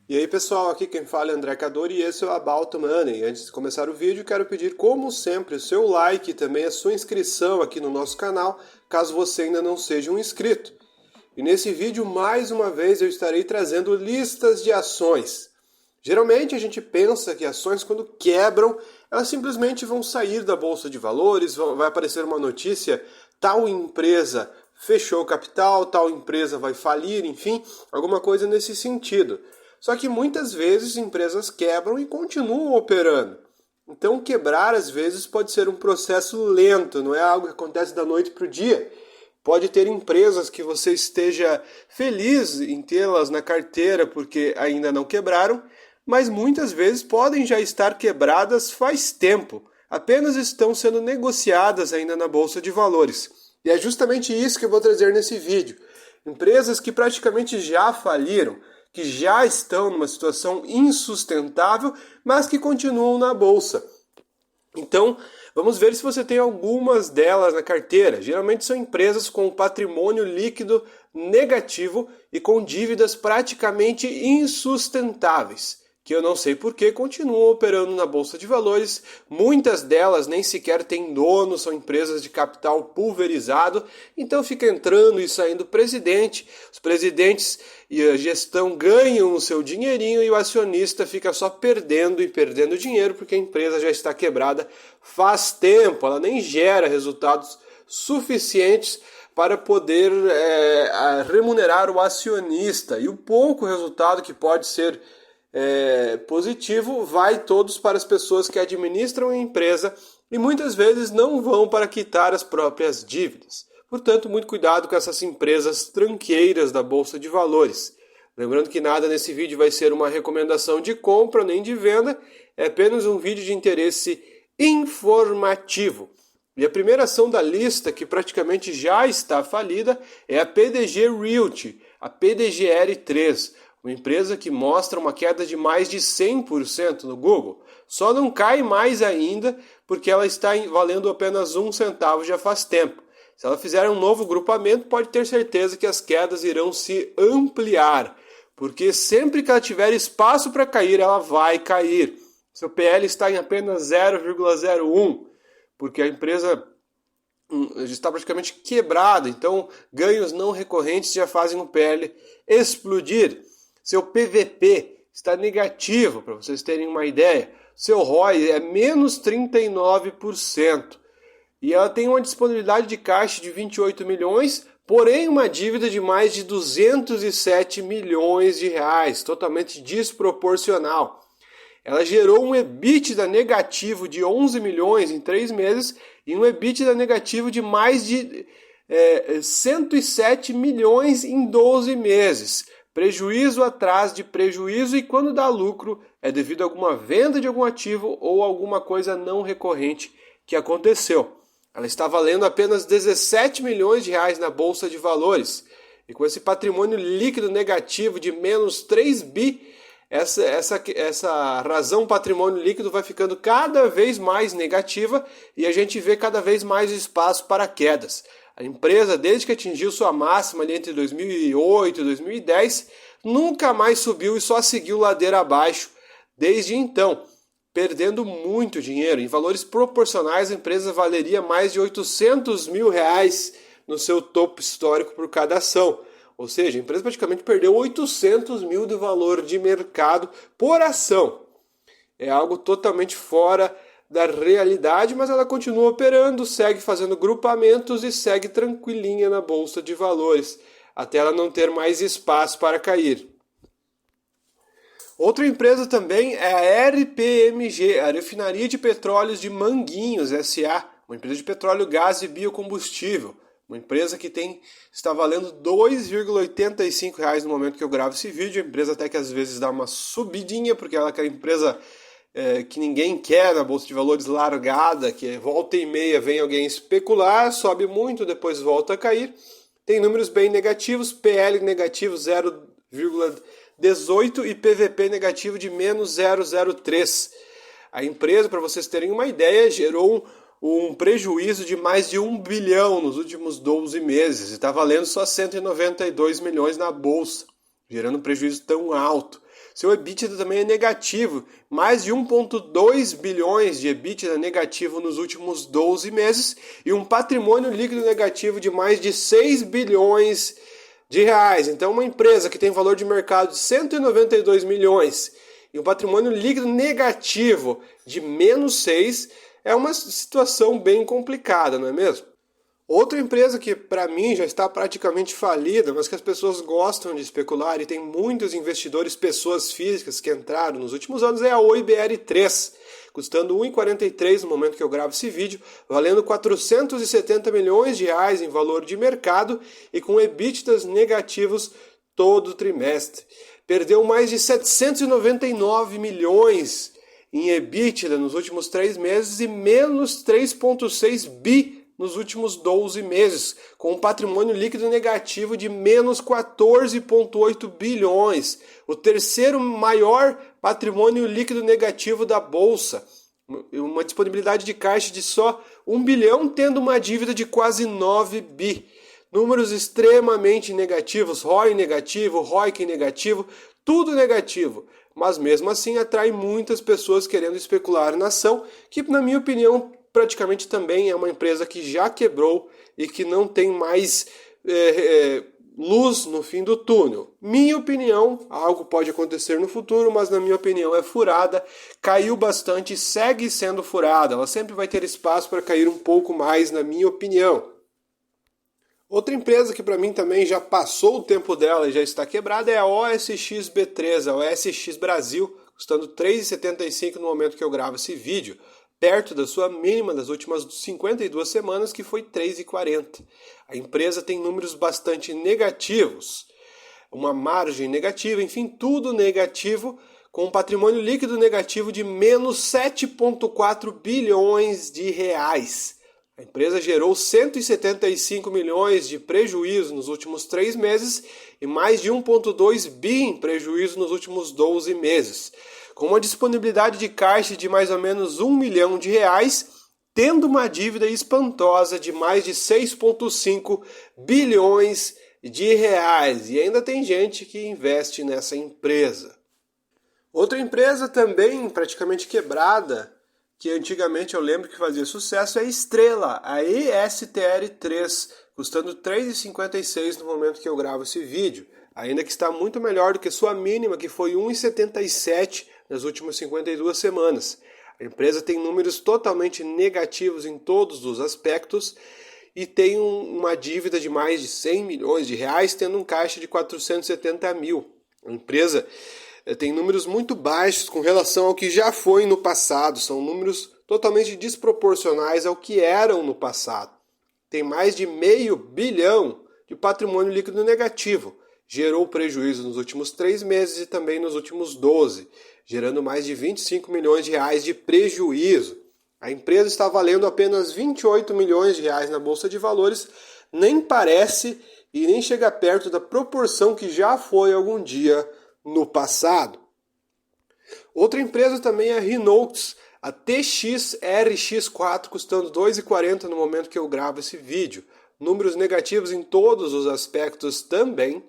E aí pessoal, aqui quem fala é André Cadori e esse é o About Money. Antes de começar o vídeo, quero pedir, como sempre, o seu like e também a sua inscrição aqui no nosso canal, caso você ainda não seja um inscrito. E nesse vídeo, mais uma vez, eu estarei trazendo listas de ações. Geralmente a gente pensa que ações, quando quebram, elas simplesmente vão sair da Bolsa de Valores, vai aparecer uma notícia, tal empresa fechou o capital, tal empresa vai falir, enfim, alguma coisa nesse sentido. Só que muitas vezes empresas quebram e continuam operando. Então quebrar às vezes pode ser um processo lento, não é algo que acontece da noite para o dia. Pode ter empresas que você esteja feliz em tê-las na carteira porque ainda não quebraram, mas muitas vezes podem já estar quebradas faz tempo, apenas estão sendo negociadas ainda na Bolsa de Valores. E é justamente isso que eu vou trazer nesse vídeo. Empresas que praticamente já faliram, que já estão numa situação insustentável, mas que continuam na bolsa. Então, vamos ver se você tem algumas delas na carteira. Geralmente são empresas com patrimônio líquido negativo e com dívidas praticamente insustentáveis, que eu não sei por que continuam operando na Bolsa de Valores. Muitas delas nem sequer têm dono, são empresas de capital pulverizado, então fica entrando e saindo presidente. Os presidentes e a gestão ganham o seu dinheirinho e o acionista fica só perdendo e perdendo dinheiro porque a empresa já está quebrada faz tempo, ela nem gera resultados suficientes para poder remunerar o acionista, e o pouco resultado que pode ser positivo vai todos para as pessoas que administram a empresa e muitas vezes não vão para quitar as próprias dívidas. Portanto, muito cuidado com essas empresas tranqueiras da Bolsa de Valores. Lembrando que nada nesse vídeo vai ser uma recomendação de compra nem de venda, é apenas um vídeo de interesse informativo. E a primeira ação da lista, que praticamente já está falida, é a PDG Realty, a PDGR3, uma empresa que mostra uma queda de mais de 100% no Google. Só não cai mais ainda porque ela está valendo apenas 1 centavo já faz tempo. Se ela fizer um novo grupamento, pode ter certeza que as quedas irão se ampliar, porque sempre que ela tiver espaço para cair, ela vai cair. Seu PL está em apenas 0,01, porque a empresa está praticamente quebrada, então ganhos não recorrentes já fazem o PL explodir. Seu PVP está negativo, para vocês terem uma ideia. Seu ROI é menos 39%. E ela tem uma disponibilidade de caixa de 28 milhões, porém uma dívida de mais de 207 milhões de reais, totalmente desproporcional. Ela gerou um EBITDA negativo de 11 milhões em 3 meses e um EBITDA negativo de mais de 107 milhões em 12 meses. Prejuízo atrás de prejuízo, e quando dá lucro é devido a alguma venda de algum ativo ou alguma coisa não recorrente que aconteceu. Ela está valendo apenas 17 milhões de reais na Bolsa de Valores. E com esse patrimônio líquido negativo de menos 3 bi, essa razão patrimônio líquido vai ficando cada vez mais negativa e a gente vê cada vez mais espaço para quedas. A empresa, desde que atingiu sua máxima ali entre 2008 e 2010, nunca mais subiu e só seguiu ladeira abaixo desde então, perdendo muito dinheiro. Em valores proporcionais, a empresa valeria mais de 800 mil reais no seu topo histórico por cada ação. Ou seja, a empresa praticamente perdeu 800 mil de valor de mercado por ação. É algo totalmente fora da realidade, mas ela continua operando, segue fazendo grupamentos e segue tranquilinha na Bolsa de Valores, até ela não ter mais espaço para cair. Outra empresa também é a RPMG, a Refinaria de Petróleos de Manguinhos S.A., uma empresa de petróleo, gás e biocombustível. Uma empresa que está valendo R$ 2,85 no momento que eu gravo esse vídeo. A empresa até que às vezes dá uma subidinha, porque ela é aquela empresa que ninguém quer na Bolsa de Valores, largada, que volta e meia vem alguém especular, sobe muito, depois volta a cair. Tem números bem negativos, PL negativo 0,18 e PVP negativo de menos 0,03. A empresa, para vocês terem uma ideia, gerou um prejuízo de mais de 1 bilhão nos últimos 12 meses e está valendo só 192 milhões na bolsa, gerando um prejuízo tão alto. Seu EBITDA também é negativo, mais de 1,2 bilhões de EBITDA negativo nos últimos 12 meses e um patrimônio líquido negativo de mais de 6 bilhões de reais. Então, uma empresa que tem valor de mercado de 192 milhões e um patrimônio líquido negativo de menos 6 é uma situação bem complicada, não é mesmo? Outra empresa que para mim já está praticamente falida, mas que as pessoas gostam de especular e tem muitos investidores, pessoas físicas que entraram nos últimos anos é a Oi BR3, custando 1,43 no momento que eu gravo esse vídeo, valendo 470 milhões de reais em valor de mercado e com EBITDAs negativos todo trimestre. Perdeu mais de 799 milhões em EBITDA nos últimos 3 meses e menos 3,6 bi nos últimos 12 meses, com um patrimônio líquido negativo de menos 14,8 bilhões, o terceiro maior patrimônio líquido negativo da Bolsa, uma disponibilidade de caixa de só 1 bilhão, tendo uma dívida de quase 9 bi. Números extremamente negativos, ROI negativo, ROIC negativo, tudo negativo. Mas mesmo assim atrai muitas pessoas querendo especular na ação, que na minha opinião praticamente também é uma empresa que já quebrou e que não tem mais luz no fim do túnel. Minha opinião, algo pode acontecer no futuro, mas na minha opinião é furada, caiu bastante e segue sendo furada. Ela sempre vai ter espaço para cair um pouco mais, na minha opinião. Outra empresa que para mim também já passou o tempo dela e já está quebrada é a OSX B3, a OSX Brasil, custando R$ 3,75 no momento que eu gravo esse vídeo, perto da sua mínima das últimas 52 semanas, que foi 3,40. A empresa tem números bastante negativos, uma margem negativa, enfim, tudo negativo, com um patrimônio líquido negativo de menos 7,4 bilhões de reais. A empresa gerou 175 milhões de prejuízo nos últimos 3 meses e mais de 1,2 bi em prejuízo nos últimos 12 meses. Com uma disponibilidade de caixa de mais ou menos 1 milhão de reais, tendo uma dívida espantosa de mais de 6,5 bilhões de reais. E ainda tem gente que investe nessa empresa. Outra empresa também praticamente quebrada, que antigamente eu lembro que fazia sucesso, é a Estrela, a ESTR3, custando R$ 3,56 no momento que eu gravo esse vídeo, ainda que está muito melhor do que sua mínima, que foi R$ 1,77 nas últimas 52 semanas. A empresa tem números totalmente negativos em todos os aspectos e tem uma dívida de mais de 100 milhões de reais, tendo um caixa de 470 mil. A empresa tem números muito baixos com relação ao que já foi no passado, são números totalmente desproporcionais ao que eram no passado. Tem mais de meio bilhão de patrimônio líquido negativo, gerou prejuízo nos últimos 3 meses e também nos últimos 12, gerando mais de 25 milhões de reais de prejuízo. A empresa está valendo apenas 28 milhões de reais na Bolsa de Valores, nem parece e nem chega perto da proporção que já foi algum dia no passado. Outra empresa também é a Rinox, a TXRX4, custando R$ 2,40 no momento que eu gravo esse vídeo. Números negativos em todos os aspectos também.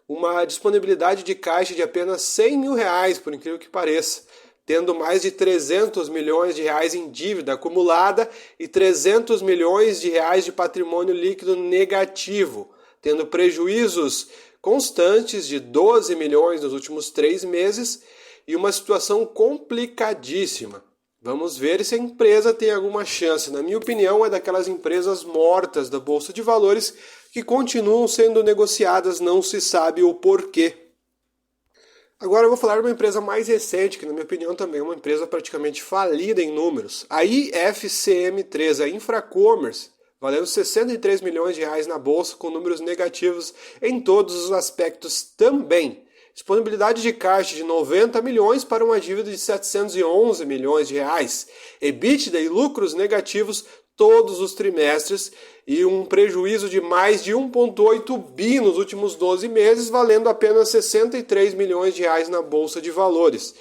Uma disponibilidade de caixa de apenas 100 mil reais, por incrível que pareça, tendo mais de 300 milhões de reais em dívida acumulada e 300 milhões de reais de patrimônio líquido negativo, tendo prejuízos constantes de 12 milhões nos últimos 3 meses e uma situação complicadíssima. Vamos ver se a empresa tem alguma chance. Na minha opinião, é daquelas empresas mortas da Bolsa de Valores que continuam sendo negociadas, não se sabe o porquê. Agora eu vou falar de uma empresa mais recente, que na minha opinião também é uma empresa praticamente falida em números. A IFCM3, a Infracommerce, valendo 63 milhões de reais na bolsa, com números negativos em todos os aspectos também. Disponibilidade de caixa de 90 milhões para uma dívida de 711 milhões de reais. EBITDA e lucros negativos todos os trimestres e um prejuízo de mais de 1,8 bi nos últimos 12 meses, valendo apenas 63 milhões de reais na Bolsa de Valores,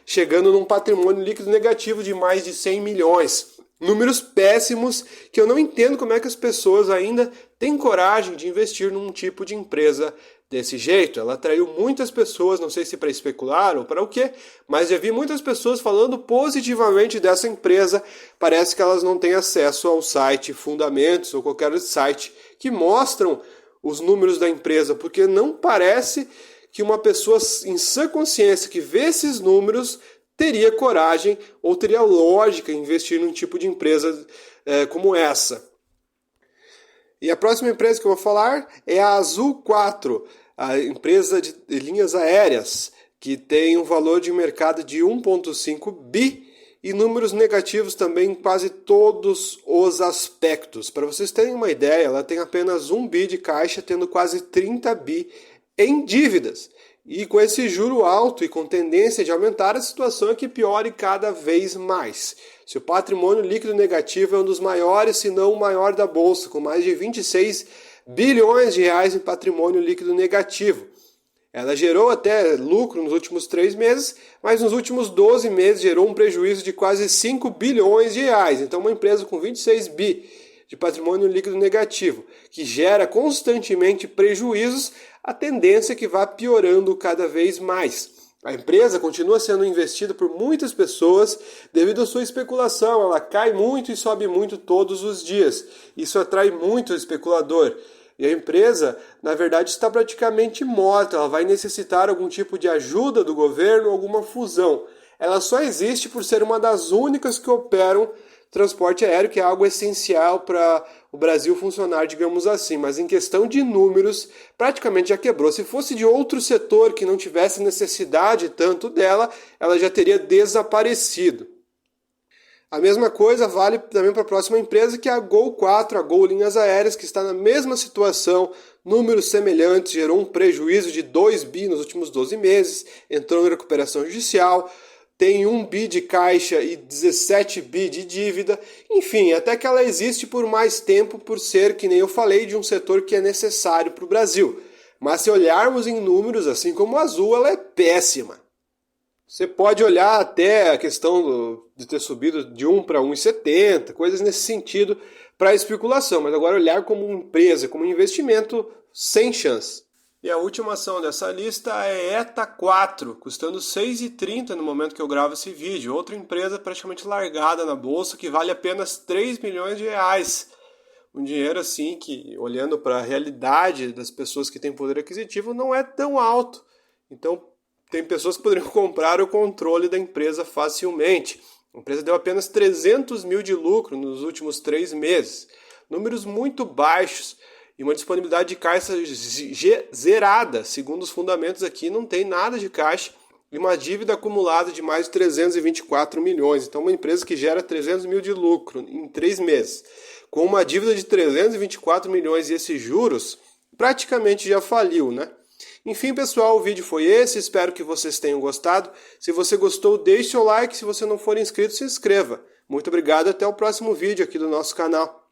chegando num patrimônio líquido negativo de mais de 100 milhões. Números péssimos que eu não entendo como é que as pessoas ainda têm coragem de investir num tipo de empresa desse jeito. Ela atraiu muitas pessoas, não sei se para especular ou para o quê, mas já vi muitas pessoas falando positivamente dessa empresa. Parece que elas não têm acesso ao site Fundamentos ou qualquer site que mostram os números da empresa, porque não parece que uma pessoa em sã consciência que vê esses números teria coragem ou teria lógica em investir num tipo de empresa como essa. E a próxima empresa que eu vou falar é a Azul 4, a empresa de linhas aéreas, que tem um valor de mercado de 1,5 bi e números negativos também em quase todos os aspectos. Para vocês terem uma ideia, ela tem apenas 1 bi de caixa, tendo quase 30 bi em dívidas. E com esse juro alto e com tendência de aumentar, a situação é que piore cada vez mais. Seu patrimônio líquido negativo é um dos maiores, se não o maior da Bolsa, com mais de 26 bilhões de reais em patrimônio líquido negativo. Ela gerou até lucro nos últimos 3 meses, mas nos últimos 12 meses gerou um prejuízo de quase 5 bilhões de reais. Então uma empresa com 26 bi de patrimônio líquido negativo, que gera constantemente prejuízos, a tendência é que vá piorando cada vez mais. A empresa continua sendo investida por muitas pessoas devido à sua especulação. Ela cai muito e sobe muito todos os dias. Isso atrai muito o especulador. E a empresa, na verdade, está praticamente morta. Ela vai necessitar algum tipo de ajuda do governo, alguma fusão. Ela só existe por ser uma das únicas que operam transporte aéreo, que é algo essencial para o Brasil funcionar, digamos assim. Mas em questão de números, praticamente já quebrou. Se fosse de outro setor que não tivesse necessidade tanto dela, ela já teria desaparecido. A mesma coisa vale também para a próxima empresa, que é a Gol 4, a Gol Linhas Aéreas, que está na mesma situação, números semelhantes, gerou um prejuízo de 2 bi nos últimos 12 meses, entrou em recuperação judicial, tem 1 bi de caixa e 17 bi de dívida, enfim, até que ela existe por mais tempo, por ser, que nem eu falei, de um setor que é necessário para o Brasil. Mas se olharmos em números, assim como a Azul, ela é péssima. Você pode olhar até a questão de ter subido de 1 para 1,70, coisas nesse sentido para especulação, mas agora olhar como empresa, como investimento, sem chance. E a última ação dessa lista é ETA 4, custando R$ 6,30 no momento que eu gravo esse vídeo. Outra empresa praticamente largada na bolsa que vale apenas 3 milhões de reais. Um dinheiro assim que, olhando para a realidade das pessoas que têm poder aquisitivo, não é tão alto. Então, tem pessoas que poderiam comprar o controle da empresa facilmente. A empresa deu apenas 300 mil de lucro nos últimos 3 meses. Números muito baixos. E uma disponibilidade de caixa zerada. Segundo os fundamentos aqui, não tem nada de caixa. E uma dívida acumulada de mais de 324 milhões. Então, uma empresa que gera 300 mil de lucro em 3 meses, com uma dívida de 324 milhões e esses juros, praticamente já faliu, né? Enfim, pessoal, o vídeo foi esse. Espero que vocês tenham gostado. Se você gostou, deixe seu like. Se você não for inscrito, se inscreva. Muito obrigado. Até o próximo vídeo aqui do nosso canal.